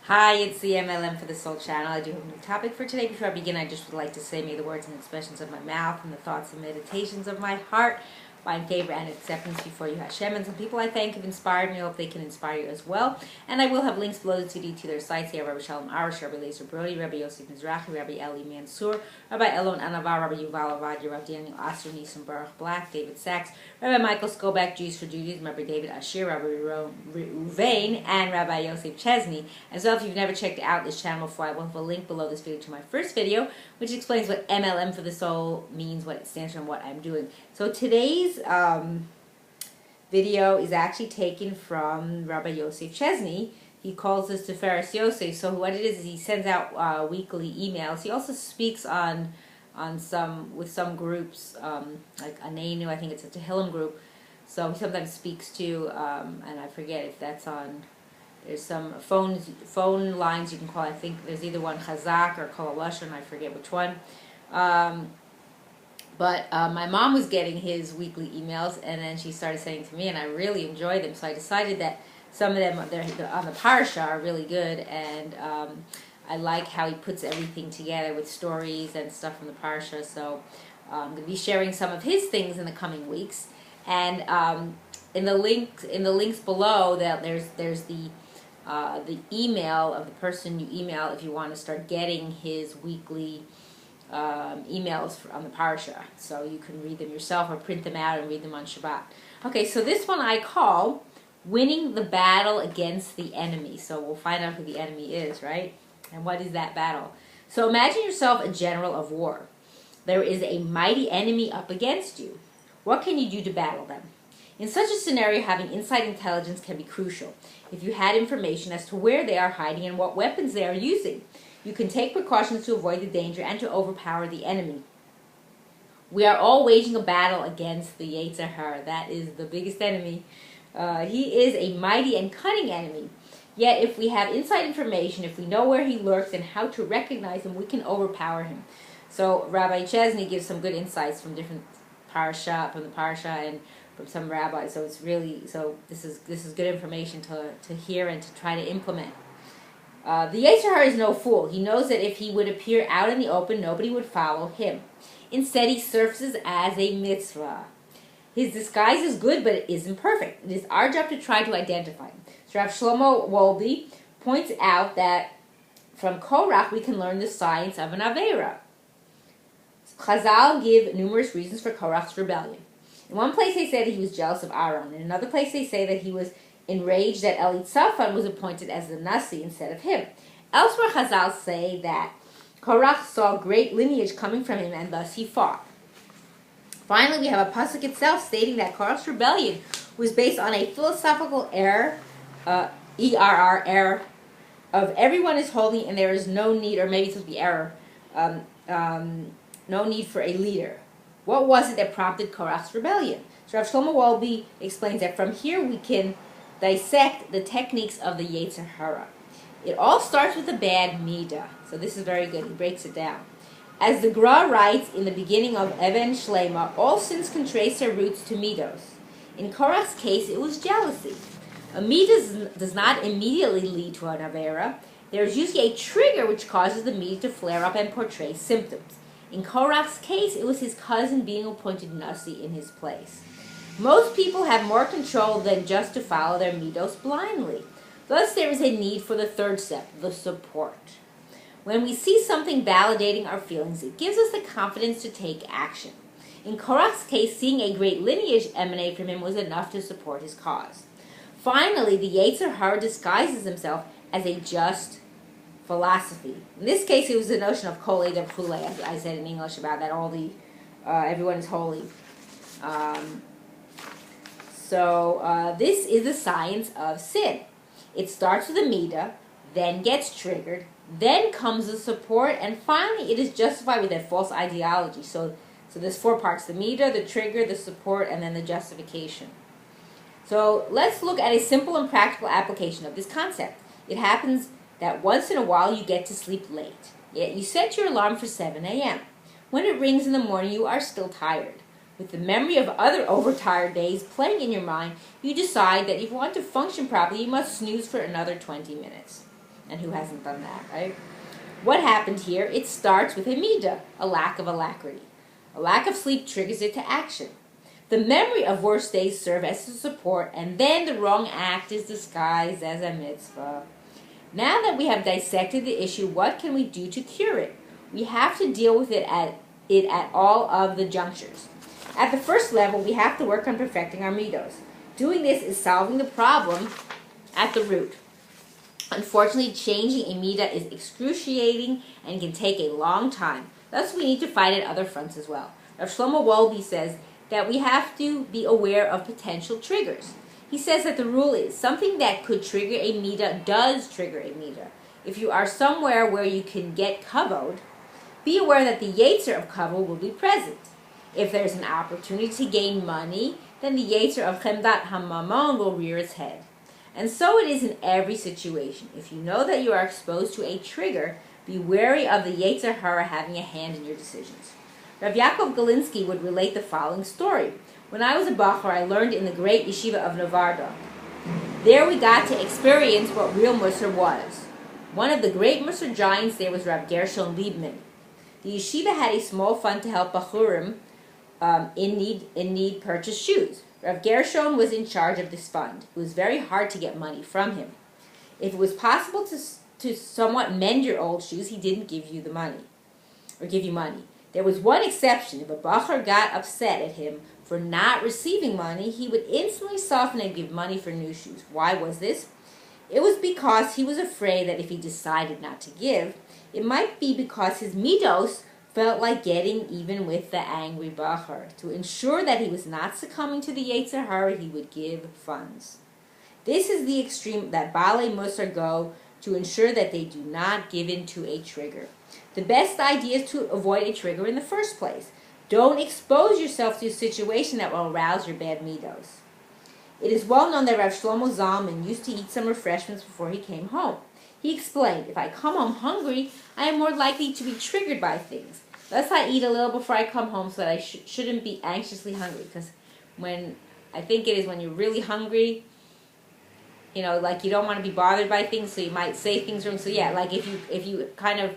Hi, it's the M.L.M for the Soul Channel. I do have a new topic for today. Before I begin, I just would like to say, may the words and expressions of my mouth and the thoughts and meditations of my heart find favor and acceptance before you, Hashem. And some people I thank have inspired me. I hope they can inspire you as well. And I will have links below the CD to their sites. They are Rabbi Shalom Arush, Rabbi Laser Brody, Rabbi Yosef Mizrahi, Rabbi Eli Mansour, Rabbi Elon Anavar, Rabbi Yuval Ovadia, Rav Daniel Asore, Nisan Baruch Black, David Sachs, Rabbi Michael Skobach, Jews for Judaism, Rabbi David Asher, Rabbi Ruvain, and Rabbi Yosef Chesney. As well, if you've never checked out this channel before, I will have a link below this video to my first video, which explains what M.L.M for the soul means, what it stands for, and what I'm doing. So today's video is actually taken from Rabbi Yosef Chesney. He calls this Tiferes Yosef. So what it is he sends out weekly emails. He also speaks on with some groups, like Anenu, I think it's a Tehillim group. So he sometimes speaks to, and I forget if that's on. There's some phone lines you can call. I think there's either one Chazak or Kol Lashon, I forget which one. But my mom was getting his weekly emails, and then she started sending to me, and I really enjoyed them. So I decided that some of them on the Parsha are really good, and I like how he puts everything together with stories and stuff from the Parsha. So I'm going to be sharing some of his things in the coming weeks. And in the links below, that there's the email of the person you email if you want to start getting his weekly emails on the Parsha, so you can read them yourself or print them out and read them on Shabbat. Okay, so this one I call winning the battle against the enemy. So we'll find out who the enemy is, right? And what is that battle? So imagine yourself a general of war. There is a mighty enemy up against you. What can you do to battle them? In such a scenario, having inside intelligence can be crucial. If you had information as to where they are hiding and what weapons they are using, you can take precautions to avoid the danger and to overpower the enemy. We are all waging a battle against the Yetzer Hara. That is the biggest enemy. He is a mighty and cunning enemy. Yet if we have inside information, if we know where he lurks and how to recognize him, we can overpower him. So Rabbi Chesney gives some good insights from different from the Parsha and from some rabbis. So it's really, this is good information to hear and to try to implement. The Yetzer Hara is no fool. He knows that if he would appear out in the open, nobody would follow him. Instead, he surfaces as a mitzvah. His disguise is good, but it isn't perfect. It is our job to try to identify him. So Rav Shlomo Wolbe points out that from Korach we can learn the science of an Avera. Chazal give numerous reasons for Korach's rebellion. In one place they say that he was jealous of Aaron. In another place they say that he was enraged that Elitzaphan was appointed as the Nasi instead of him. Elsewhere, Chazal say that Korach saw great lineage coming from him, and thus he fought. Finally, we have a pasuk itself stating that Korach's rebellion was based on a philosophical error, error, of everyone is holy and there is no need, or maybe it's the error, no need for a leader. What was it that prompted Korach's rebellion? So Rav Shlomo Wolbe explains that from here we can dissect the techniques of the Yetzer Hara. It all starts with a bad midah. So this is very good. He breaks it down. As the Gra writes in the beginning of Even Shlema, all sins can trace their roots to midos. In Korach's case, it was jealousy. A midah does not immediately lead to an avera. There is usually a trigger which causes the midah to flare up and portray symptoms. In Korach's case, it was his cousin being appointed Nasi in his place. Most people have more control than just to follow their midos blindly. Thus, there is a need for the third step, the support. When we see something validating our feelings, it gives us the confidence to take action. In Korach's case, seeing a great lineage emanate from him was enough to support his cause. Finally, the Yetzer Hara disguises himself as a just philosophy. In this case, it was the notion of kol edom chulei, as I said in English about that everyone is holy. So this is the science of sin. It starts with a midah, then gets triggered, then comes the support, and finally it is justified with a false ideology. So there's four parts: the midah, the trigger, the support, and then the justification. So let's look at a simple and practical application of this concept. It happens that once in a while you get to sleep late. Yet you set your alarm for 7 a.m. When it rings in the morning, you are still tired. With the memory of other overtired days playing in your mind, you decide that if you want to function properly, you must snooze for another 20 minutes. And who hasn't done that, right? What happened here? It starts with a midah, a lack of alacrity. A lack of sleep triggers it to action. The memory of worse days serve as a support, and then the wrong act is disguised as a mitzvah. Now that we have dissected the issue, what can we do to cure it? We have to deal with it at all of the junctures. At the first level, we have to work on perfecting our midos. Doing this is solving the problem at the root. Unfortunately, changing a midah is excruciating and can take a long time. Thus, we need to fight at other fronts as well. Rav Shlomo Wolbe says that we have to be aware of potential triggers. He says that the rule is something that could trigger a midah does trigger a midah. If you are somewhere where you can get kavod, be aware that the yetzer of kavod will be present. If there's an opportunity to gain money, then the yetzer of chemdat hamamon will rear its head. And so it is in every situation. If you know that you are exposed to a trigger, be wary of the yetzer hara having a hand in your decisions. Rav Yaakov Galinsky would relate the following story. When I was a bachar, I learned in the great yeshiva of Novardo. There we got to experience what real Mussar was. One of the great Mussar giants there was Rav Gershon Liebman. The yeshiva had a small fund to help bachurim in need purchase shoes. Rav Gershon was in charge of this fund. It was very hard to get money from him. If it was possible to somewhat mend your old shoes, he didn't give you the money, or give you money. There was one exception. If a bachar got upset at him for not receiving money, he would instantly soften and give money for new shoes. Why was this? It was because he was afraid that if he decided not to give, it might be because his midos felt like getting even with the angry bachar. To ensure that he was not succumbing to the yetzer hara, he would give funds. This is the extreme that Balei Mussar go to ensure that they do not give in to a trigger. The best idea is to avoid a trigger in the first place. Don't expose yourself to a situation that will arouse your bad midos. It is well known that Rav Shlomo Zalman used to eat some refreshments before he came home. He explained, if I come home hungry, I am more likely to be triggered by things. Thus I eat a little before I come home so that I shouldn't be anxiously hungry. Because when you're really hungry, like you don't want to be bothered by things, so you might say things wrong. So yeah, like if you kind of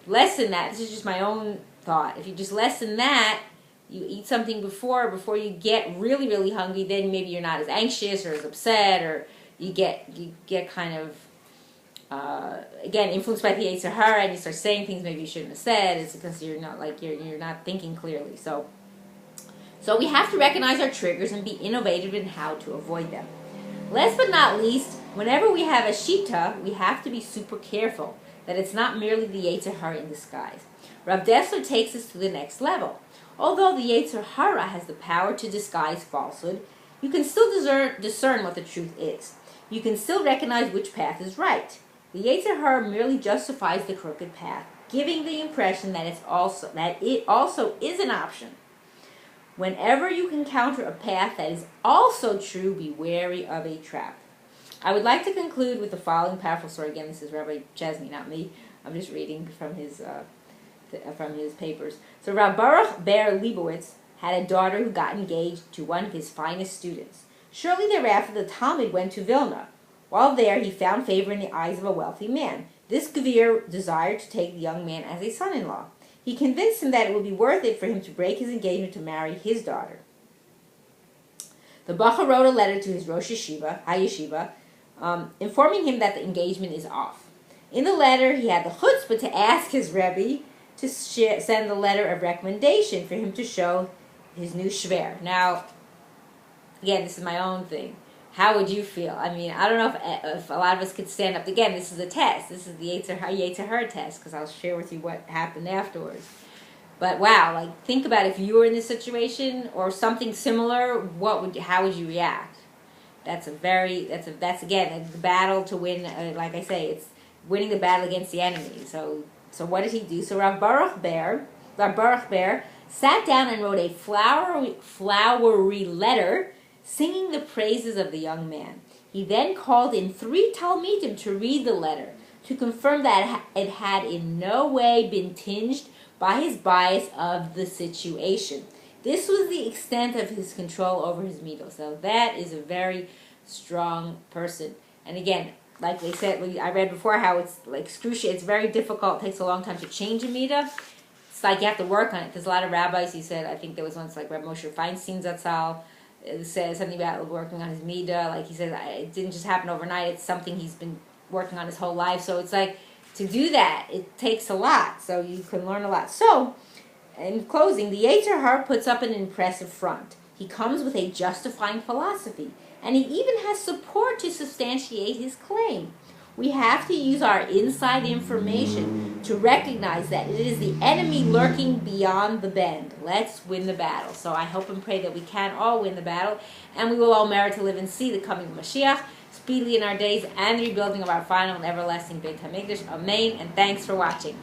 lessen that, this is just my own thought. If you just lessen that, you eat something before you get really, really hungry, then maybe you're not as anxious or as upset, or you get kind of again influenced by the yetzer hara, and you start saying things maybe you shouldn't have said. It's because you're not thinking clearly. So we have to recognize our triggers and be innovative in how to avoid them. Last but not least, whenever we have a shita, we have to be super careful that it's not merely the yetzer hara in disguise. Rav Dessler takes us to the next level. Although the yetzer hara has the power to disguise falsehood, you can still discern what the truth is. You can still recognize which path is right. The yetzer hara merely justifies the crooked path, giving the impression that it also is an option. Whenever you encounter a path that is also true, be wary of a trap. I would like to conclude with the following powerful story. Again, this is Rabbi Chesney, not me. I'm just reading from his papers. So Rav Baruch Ber Leibowitz had a daughter who got engaged to one of his finest students. Shortly thereafter, the Talmud went to Vilna. While there, he found favor in the eyes of a wealthy man. This Gvir desired to take the young man as a son-in-law. He convinced him that it would be worth it for him to break his engagement to marry his daughter. The Bachar wrote a letter to his Rosh Yeshiva, informing him that the engagement is off. In the letter, he had the chutzpah to ask his Rebbe to send the letter of recommendation for him to show his new shver. Now, again, this is my own thing. How would you feel? I mean, I don't know if a lot of us could stand up. Again, this is a test. This is the yetzer hara test, because I'll share with you what happened afterwards. But wow, think about if you were in this situation or something similar. How would you react? That's again the battle to win. Like I say, it's winning the battle against the enemy. So what did he do? So Rav Baruch Ber sat down and wrote a flowery letter, singing the praises of the young man. He then called in 3 Talmidim to read the letter, to confirm that it had in no way been tinged by his bias of the situation. This was the extent of his control over his midos. Now that is a very strong person. And again, like they said, I read before how it's like excruciating. It's very difficult. It takes a long time to change a midah. It's like you have to work on it. There's a lot of rabbis. He said, I think there was once like Reb Moshe Feinstein Zatzal said something about working on his midah. Like he said, it didn't just happen overnight. It's something he's been working on his whole life. So it's like to do that, it takes a lot. So you can learn a lot. So in closing, the Yetzer Hara puts up an impressive front. He comes with a justifying philosophy, and he even has support to substantiate his claim. We have to use our inside information to recognize that it is the enemy lurking beyond the bend. Let's win the battle. So I hope and pray that we can all win the battle, and we will all merit to live and see the coming of Mashiach speedily in our days and the rebuilding of our final and everlasting Beit HaMikdash. Amen, and thanks for watching.